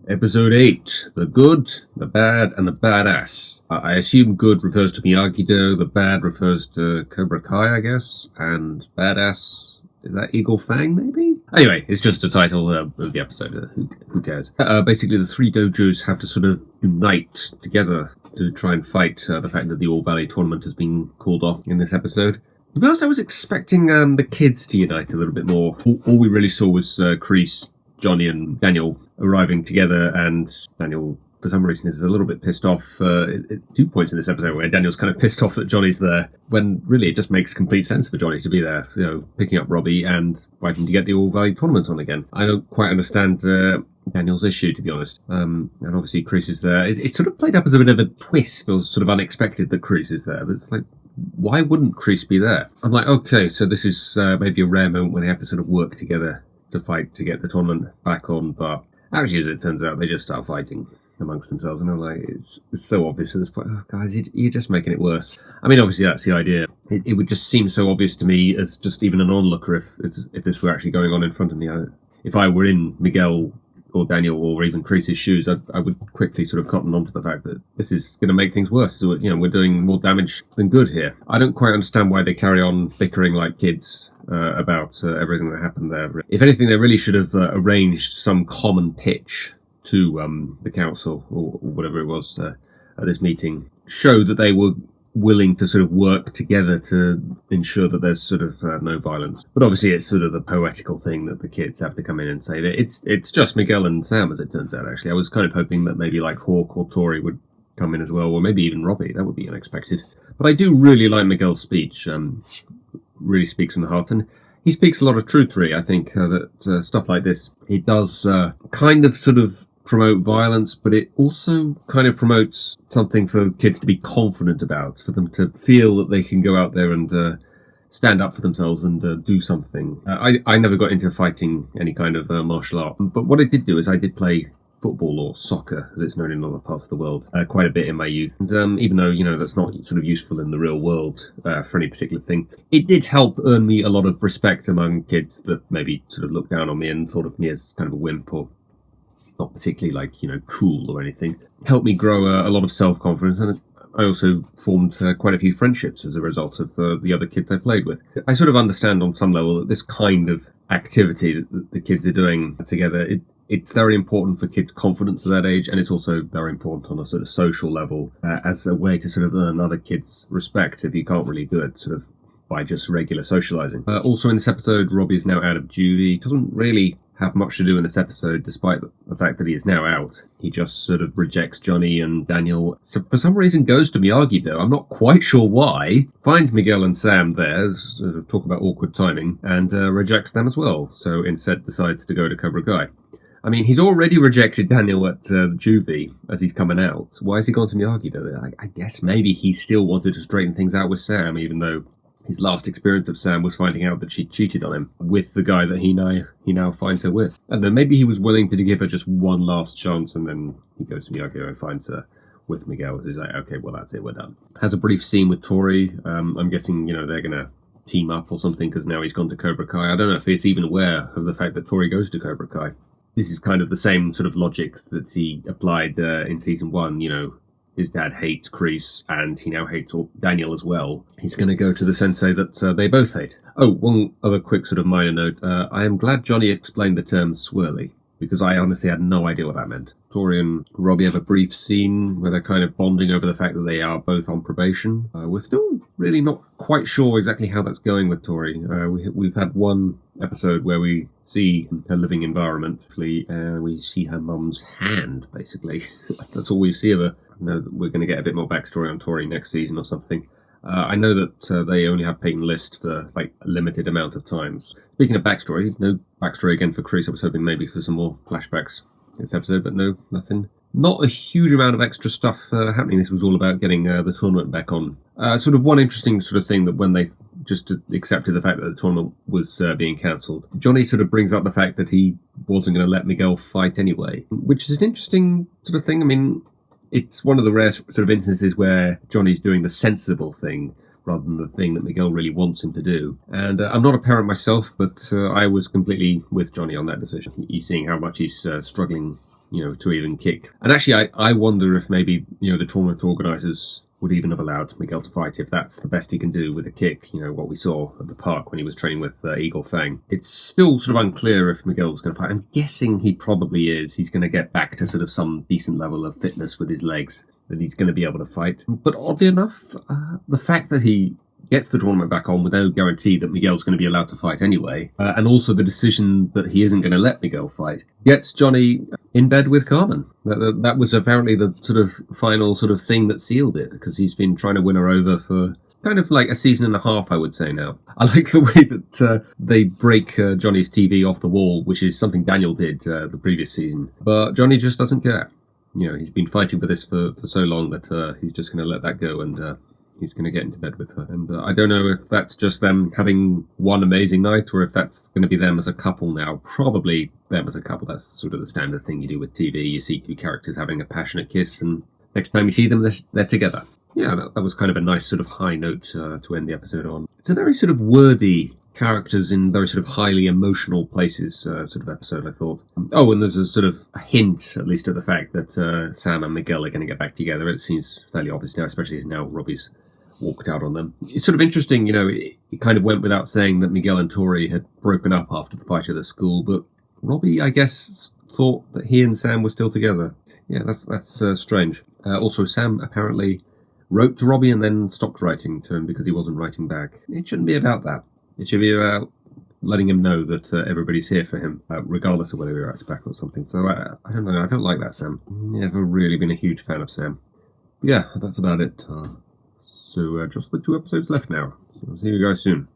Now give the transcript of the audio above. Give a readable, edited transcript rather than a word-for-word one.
Episode 8, The Good, the Bad, and the Badass. I assume good refers to Miyagi-Do, the bad refers to Cobra Kai, I guess, and badass, is that Eagle Fang, maybe? Anyway, it's just a title of the episode, who cares? Basically, the three dojos have to sort of unite together to try and fight the fact that the All Valley tournament has been called off in this episode. To be honest, I was expecting the kids to unite a little bit more. All we really saw was Kreese, Johnny and Daniel arriving together, and Daniel, for some reason, is a little bit pissed off. 2 points in this episode where Daniel's kind of pissed off that Johnny's there, when really it just makes complete sense for Johnny to be there, picking up Robbie and fighting to get the All Valley tournament on again. I don't quite understand Daniel's issue, to be honest. And obviously Kreese is there. It's sort of played up as a bit of a twist, or sort of unexpected that Kreese is there, but it's like, why wouldn't Kreese be there? I'm like, okay, so this is maybe a rare moment where they have to sort of work together to fight to get the tournament back on, but actually, as it turns out, they just start fighting amongst themselves, and I'm like, it's so obvious at this point. Oh, guys, you're just making it worse. I mean, obviously that's the idea. It would just seem so obvious to me as just even an onlooker if this were actually going on in front of me. If I were in Miguel or Daniel or even Kreese's shoes, I would quickly sort of cotton on to the fact that this is going to make things worse. So, we're doing more damage than good here. I don't quite understand why they carry on bickering like kids about everything that happened there. If anything, they really should have arranged some common pitch to the council or whatever it was at this meeting. Show that they were willing to sort of work together to ensure that there's sort of no violence. But obviously it's sort of the poetical thing that the kids have to come in and say that it's just Miguel and Sam, as it turns out. Actually, I was kind of hoping that maybe like Hawk or Tori would come in as well, or maybe even Robbie. That would be unexpected. But I do really like Miguel's speech. Really speaks from the heart, and he speaks a lot of truth, really. I think that stuff like this, it does kind of sort of promote violence, but it also kind of promotes something for kids to be confident about, for them to feel that they can go out there and stand up for themselves and do something. I never got into fighting any kind of martial art, but what I did do is I did play football, or soccer as it's known in other parts of the world, quite a bit in my youth, and even though that's not sort of useful in the real world for any particular thing, it did help earn me a lot of respect among kids that maybe sort of looked down on me and thought of me as kind of a wimp, or not particularly cool or anything. It helped me grow a lot of self-confidence, and I also formed quite a few friendships as a result of the other kids I played with. I sort of understand on some level that this kind of activity that the kids are doing together, it's very important for kids' confidence at that age, and it's also very important on a sort of social level as a way to sort of earn other kids' respect if you can't really do it sort of by just regular socializing. Also in this episode, Robbie is now out of duty. He doesn't really have much to do in this episode, despite the fact that he is now out. He just sort of rejects Johnny and Daniel. So for some reason goes to Miyagi-Do. I'm not quite sure why. Finds Miguel and Sam there, sort of talk about awkward timing, and rejects them as well. So instead decides to go to Cobra Kai. I mean, he's already rejected Daniel at juvie as he's coming out. Why has he gone to Miyagi-Do? I guess maybe he still wanted to straighten things out with Sam, even though his last experience of Sam was finding out that she cheated on him with the guy that he now finds her with. I don't know, maybe he was willing to give her just one last chance, and then he goes to Miyagi and finds her with Miguel. He's like, okay, well, that's it, we're done. Has a brief scene with Tori. I'm guessing, they're going to team up or something, because now he's gone to Cobra Kai. I don't know if he's even aware of the fact that Tori goes to Cobra Kai. This is kind of the same sort of logic that he applied in season 1, His dad hates Kreese, and he now hates Daniel as well. He's going to go to the sensei that they both hate. Oh, one other quick sort of minor note. I am glad Johnny explained the term swirly, because I honestly had no idea what that meant. Tori and Robbie have a brief scene where they're kind of bonding over the fact that they are both on probation. We're still really not quite sure exactly how that's going with Tori. We've had one episode where we see her living environment, and we see her mum's hand, basically. That's all we see of her. I know that we're going to get a bit more backstory on Tori next season or something. I know that they only have Peyton List for a limited amount of times. Speaking of backstory, no backstory again for Kreese. I was hoping maybe for some more flashbacks this episode, but no, nothing. Not a huge amount of extra stuff happening. This was all about getting the tournament back on. Sort of one interesting sort of thing that when they just accepted the fact that the tournament was being cancelled, Johnny sort of brings up the fact that he wasn't going to let Miguel fight anyway, which is an interesting sort of thing. I mean, It's one of the rare sort of instances where Johnny's doing the sensible thing rather than the thing that Miguel really wants him to do. And I'm not a parent myself, but I was completely with Johnny on that decision. He's seeing how much he's struggling, to even kick. And actually, I wonder if maybe, the tournament organisers would even have allowed Miguel to fight if that's the best he can do with a kick, what we saw at the park when he was training with Eagle Fang. It's still sort of unclear if Miguel's going to fight. I'm guessing he probably is. He's going to get back to sort of some decent level of fitness with his legs that he's going to be able to fight. But oddly enough, the fact that he gets the tournament back on with no guarantee that Miguel's going to be allowed to fight anyway, and also the decision that he isn't going to let Miguel fight, gets Johnny in bed with Carmen. That was apparently the sort of final sort of thing that sealed it, because he's been trying to win her over for kind of like a season and a half, I would say now. I like the way that they break Johnny's TV off the wall, which is something Daniel did the previous season. But Johnny just doesn't care. He's been fighting for this for so long that he's just going to let that go, and he's going to get into bed with her. And I don't know if that's just them having one amazing night or if that's going to be them as a couple now. Probably them as a couple. That's sort of the standard thing you do with TV. You see two characters having a passionate kiss, and next time you see them, they're together. Yeah, that was kind of a nice sort of high note to end the episode on. It's a very sort of wordy characters in very sort of highly emotional places sort of episode, I thought. Oh, and there's a sort of a hint, at least, at the fact that Sam and Miguel are going to get back together. It seems fairly obvious now, especially as now Robbie's walked out on them. It's sort of interesting, it kind of went without saying that Miguel and Tori had broken up after the fight at the school, but Robbie, I guess, thought that he and Sam were still together. Yeah, that's strange. Also, Sam apparently wrote to Robbie and then stopped writing to him because he wasn't writing back. It shouldn't be about that. It should be about letting him know that everybody's here for him, regardless of whether he writes back or something. So I don't know. I don't like that Sam. Never really been a huge fan of Sam. But yeah, that's about it. So just the 2 episodes left now. So I'll see you guys soon.